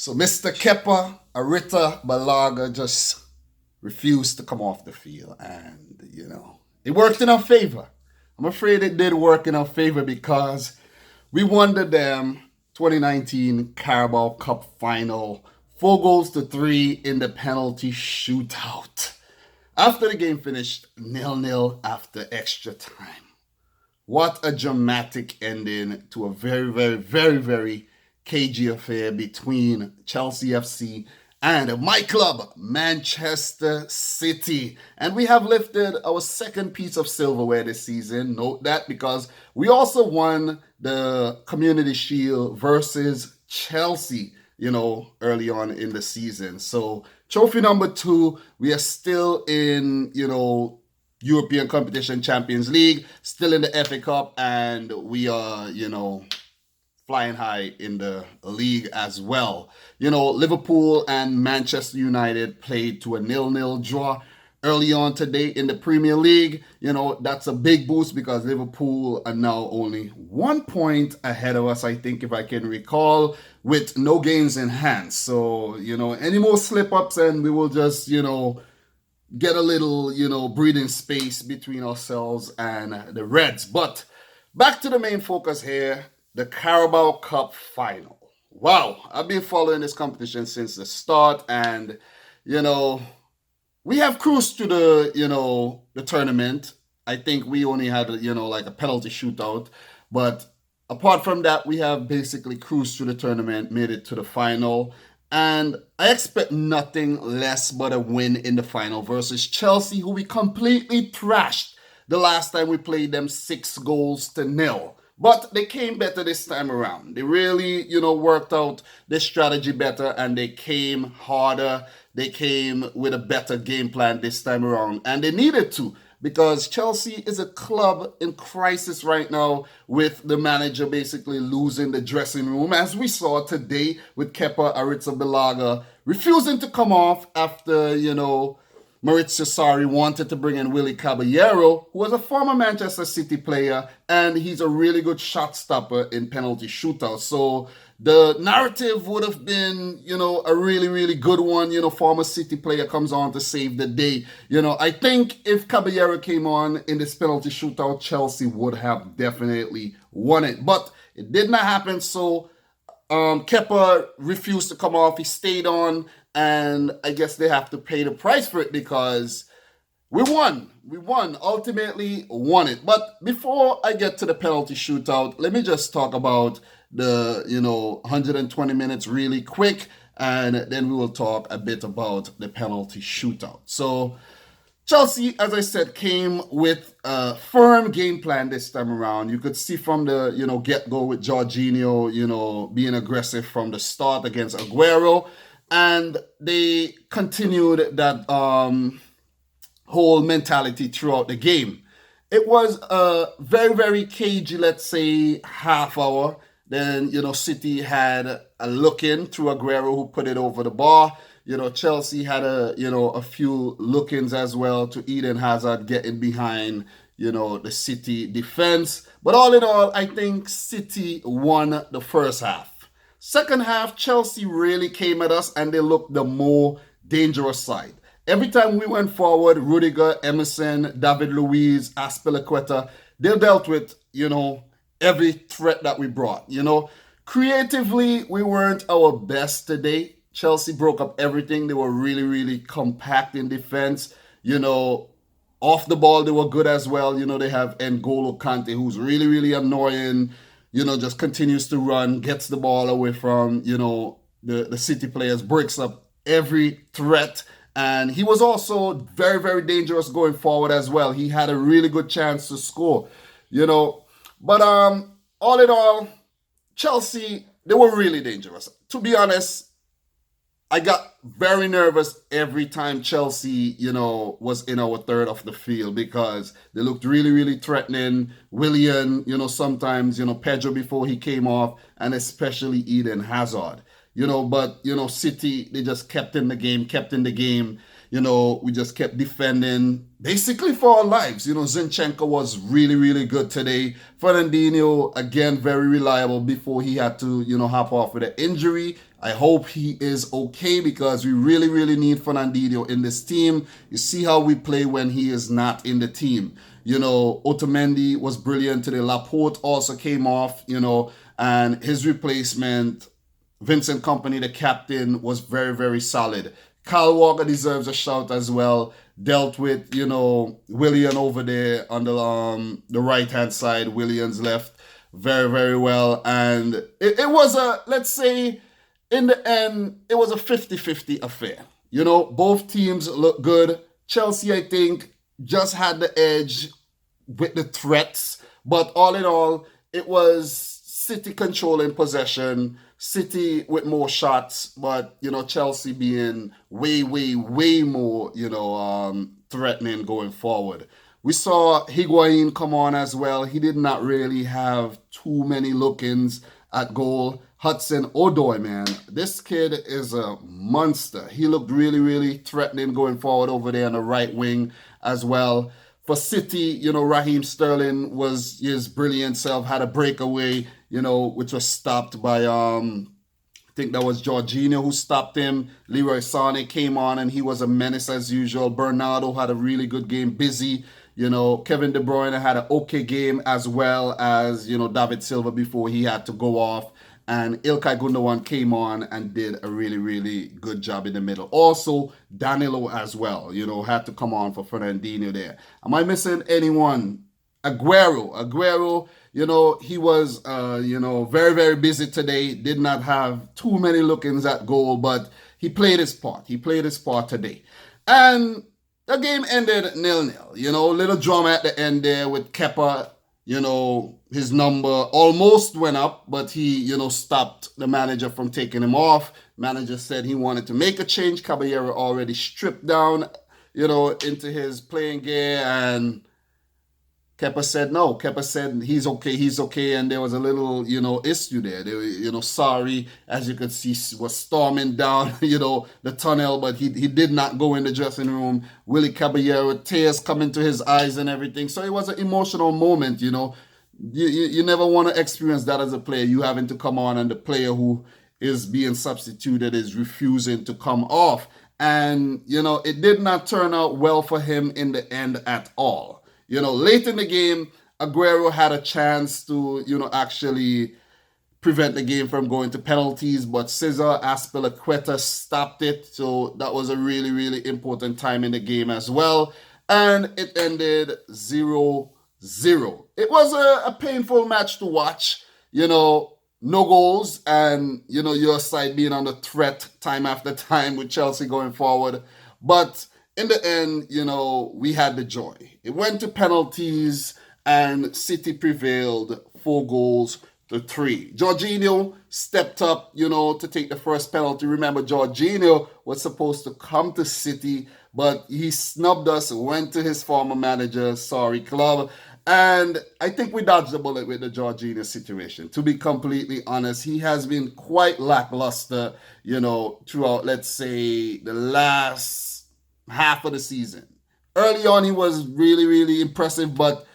So Mr. Kepa Refuses just refused to come off the field. And, it worked in our favor. I'm afraid it did work in our favor because we won the damn 2019 Carabao Cup Final, 4-3 in the penalty shootout. After the game finished 0-0 after extra time. What a dramatic ending to a very, very, very, very cagey affair between Chelsea FC and my club, Manchester City. And we have lifted our second piece of silverware this season. Note that because we also won the Community Shield versus Chelsea, early on in the season. So trophy number 2, we are still in, European Competition Champions League, still in the FA Cup, and we are, flying high in the league as well. Liverpool and Manchester United played to a 0-0 draw early on today in the Premier League. That's a big boost because Liverpool are now only 1 point ahead of us, I think, if I can recall, with no games in hand. So, any more slip-ups and we will just, get a little, breathing space between ourselves and the Reds. But back to the main focus here, the Carabao Cup Final. Wow, I've been following this competition since the start, and, we have cruised to the tournament. I think we only had, like a penalty shootout, but apart from that, we have basically cruised through the tournament, made it to the final. And I expect nothing less but a win in the final versus Chelsea, who we completely thrashed the last time we played them 6-0. But they came better this time around. They really, worked out their strategy better and they came harder. They came with a better game plan this time around. And they needed to, because Chelsea is a club in crisis right now with the manager basically losing the dressing room, as we saw today with Kepa Refuses refusing to come off after, Maurizio Sarri wanted to bring in Willy Caballero, who was a former Manchester City player, and he's a really good shot stopper in penalty shootouts. So the narrative would have been, a really, really good one. Former City player comes on to save the day. I think if Caballero came on in this penalty shootout, Chelsea would have definitely won it. But it did not happen, so Kepa refused to come off. He stayed on, and I guess they have to pay the price for it because we won. We won. Ultimately won it. But before I get to the penalty shootout, let me just talk about the, 120 minutes really quick, and then we will talk a bit about the penalty shootout. So Chelsea, as I said, came with a firm game plan this time around. You could see from the, get-go with Jorginho, being aggressive from the start against Aguero. And they continued that whole mentality throughout the game. It was a very, very cagey, let's say, half hour. Then, City had a look-in through Aguero, who put it over the bar. Chelsea had a few look-ins as well to Eden Hazard getting behind, the City defense. But all in all, I think City won the first half. Second half, Chelsea really came at us and they looked the more dangerous side. Every time we went forward, Rudiger, Emerson, David Luiz, Azpilicueta, they dealt with, every threat that we brought. Creatively, we weren't our best today. Chelsea broke up everything. They were really, really compact in defense. Off the ball, they were good as well. They have N'Golo Kante, who's really, really annoying. Just continues to run, gets the ball away from, the City players, breaks up every threat. And he was also very, very dangerous going forward as well. He had a really good chance to score, But all in all, Chelsea, they were really dangerous. To be honest, I got very nervous every time Chelsea, was in our third of the field because they looked really, really threatening. Willian, sometimes, Pedro before he came off, and especially Eden Hazard. But, City, they just kept in the game. We just kept defending basically for our lives. Zinchenko was really, really good today. Fernandinho, again, very reliable before he had to, hop off with an injury. I hope he is okay because we really, really need Fernandinho in this team. You see how we play when he is not in the team. Otamendi was brilliant today. Laporte also came off, and his replacement, Vincent Kompany, the captain, was very, very solid. Kyle Walker deserves a shout as well. Dealt with, Willian over there on the right-hand side. Willian's left very, very well. And it was let's say, in the end, it was a 50-50 affair. Both teams look good. Chelsea, I think, just had the edge with the threats. But all in all, it was City controlling possession, City with more shots, but, Chelsea being way, way, way more, threatening going forward. We saw Higuain come on as well. He did not really have too many look-ins at goal. Hudson-Odoi, man, this kid is a monster. He looked really, really threatening going forward over there on the right wing as well. For City, Raheem Sterling was his brilliant self, had a breakaway, which was stopped by, I think that was Jorginho who stopped him. Leroy Sané came on and he was a menace as usual. Bernardo had a really good game, busy. Kevin De Bruyne had an okay game as well as, David Silva before he had to go off. And Ilkay Gundogan came on and did a really, really good job in the middle. Also, Danilo as well, had to come on for Fernandinho there. Am I missing anyone? Aguero, he was, very, very busy today. Did not have too many look-ins at goal, but he played his part. He played his part today. And the game ended 0-0. Little drama at the end there with Kepa. His number almost went up, but he, stopped the manager from taking him off. Manager said he wanted to make a change. Caballero already stripped down, into his playing gear, and Kepa said no. Kepa said he's okay, and there was a little, issue there. They were, sorry, as you could see, was storming down, the tunnel, but he did not go in the dressing room. Willie Caballero, tears coming to his eyes and everything. So it was an emotional moment, You never want to experience that as a player, you having to come on and the player who is being substituted is refusing to come off. And, it did not turn out well for him in the end at all. Late in the game, Aguero had a chance to, actually prevent the game from going to penalties, but Cesar Azpilicueta stopped it. So that was a really, really important time in the game as well. And it ended 0-0. It was a painful match to watch, no goals and, your side being on the threat time after time with Chelsea going forward. But in the end, we had the joy. It went to penalties and City prevailed 4-3. Jorginho stepped up, to take the first penalty. Remember, Jorginho was supposed to come to City, but he snubbed us, went to his former manager, club. And I think we dodged the bullet with the Jorginho situation. To be completely honest, he has been quite lackluster, throughout, let's say, the last half of the season. Early on, he was really, really impressive, but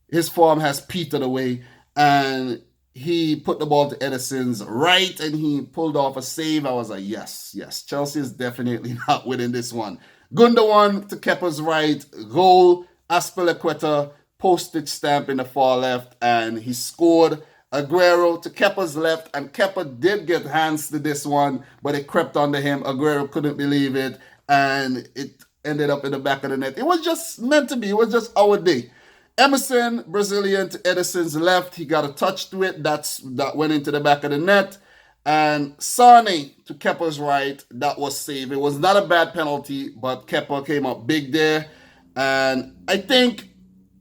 his form has petered away. And he put the ball to Edison's right, and he pulled off a save. I was like, yes, Chelsea is definitely not winning this one. Gundogan to Kepa's right, goal. Azpilicueta, postage stamp in the far left, and he scored. Aguero to Kepa's left, and Kepa did get hands to this one, but it crept under him. Aguero couldn't believe it, and it ended up in the back of the net. It was just meant to be. It was just our day. Emerson, Brazilian to Edison's left. He got a touch to it. That went into the back of the net. And Sané to Kepa's right. That was saved. It was not a bad penalty, but Kepa came up big there. And I think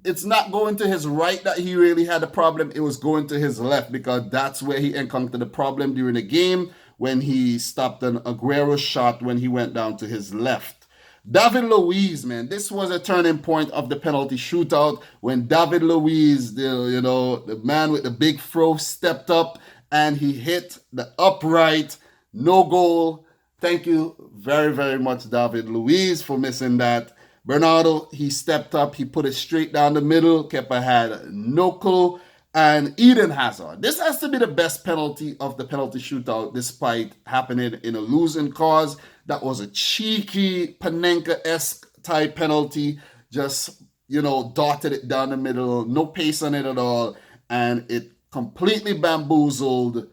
it's not going to his right that he really had a problem. It was going to his left because that's where he encountered the problem during the game when he stopped an Aguero shot when he went down to his left. David Luiz, man, this was a turning point of the penalty shootout when David Luiz, the man with the big throw, stepped up and he hit the upright, no goal. Thank you very, very much, David Luiz, for missing that. Bernardo, he stepped up. He put it straight down the middle. Kepa had no clue. And Eden Hazard. This has to be the best penalty of the penalty shootout, despite happening in a losing cause. That was a cheeky Panenka-esque type penalty. Just, dotted it down the middle. No pace on it at all. And it completely bamboozled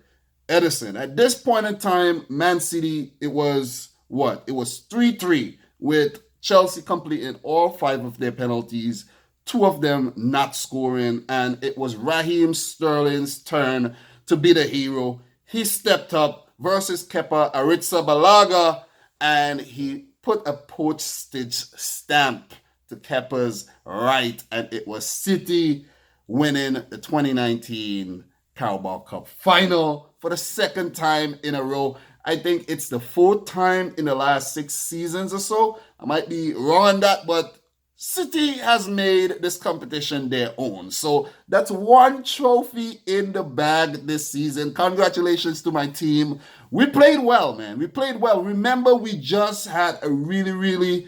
Edison. At this point in time, Man City, it was what? It was 3-3 with Chelsea completing all 5 of their penalties, 2 of them not scoring, and it was Raheem Sterling's turn to be the hero. He stepped up versus Kepa Arrizabalaga, and he put a postage stamp to Kepa's right, and it was City winning the 2019 Carabao Cup Final for the 2nd time in a row. I think it's the 4th time in the last 6 seasons or so. I might be wrong on that, but City has made this competition their own. So that's 1 trophy in the bag this season. Congratulations to my team. We played well, man. We played well. Remember, we just had a really, really,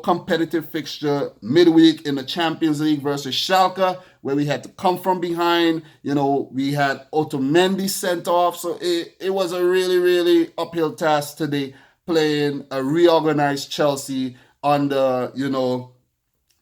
competitive fixture midweek in the Champions League versus Schalke, where we had to come from behind. We had Otamendi sent off. So it was a really, really uphill task today, playing a reorganized Chelsea under,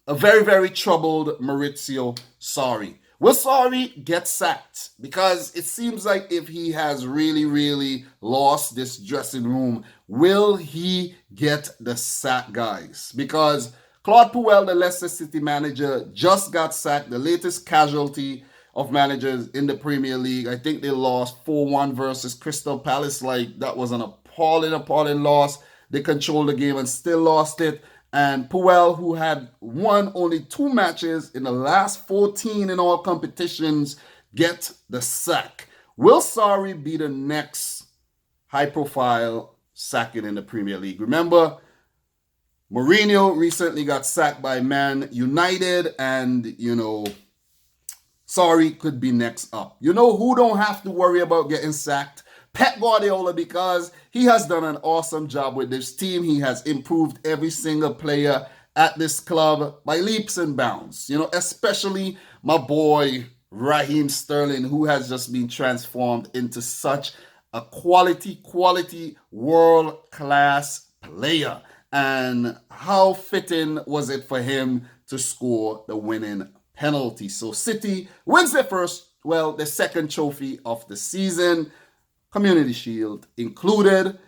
a very, very troubled Maurizio Sarri. Will Sarri get sacked? Because it seems like if he has really, really lost this dressing room, will he get the sack, guys? Because Claude Puel, the Leicester City manager, just got sacked, the latest casualty of managers in the Premier League. I think they lost 4-1 versus Crystal Palace. That was an appalling loss. They controlled the game and still lost it. And Puel, who had won only 2 matches in the last 14 in all competitions, get the sack. Will Sarri be the next high-profile sacking in the Premier League? Remember, Mourinho recently got sacked by Man United, and, Sarri could be next up. Who don't have to worry about getting sacked? Pep Guardiola, because he has done an awesome job with this team. He has improved every single player at this club by leaps and bounds. Especially my boy Raheem Sterling, who has just been transformed into such a quality world-class player. And how fitting was it for him to score the winning penalty? So City wins their their 2nd trophy of the season, Community Shield included.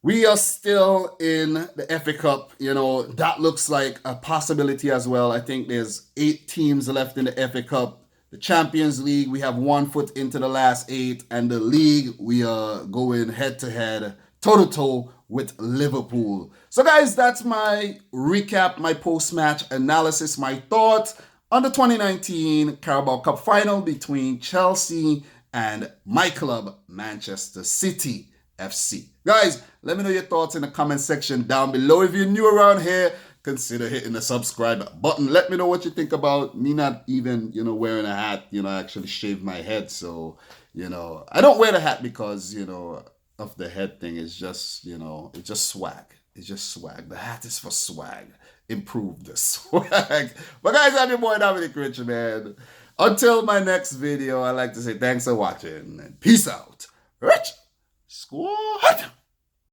We are still in the FA Cup. That looks like a possibility as well. I think there's 8 teams left in the FA Cup. The Champions League, we have 1 foot into the last 8. And the league, we are going head-to-head, toe-to-toe with Liverpool. So, guys, that's my recap, my post-match analysis, my thoughts on the 2019 Carabao Cup Final between Chelsea and my club, Manchester City FC. Guys, let me know your thoughts in the comment section down below. If you're new around here, consider hitting the subscribe button. Let me know what you think about me not even, wearing a hat. I actually shaved my head. So, I don't wear the hat because, of the head thing. It's just, it's just swag. It's just swag. The hat is for swag. Improve the swag. But guys, I'm your boy, Dominic Rich, man. Until my next video, I'd like to say thanks for watching and peace out. Rich Squad.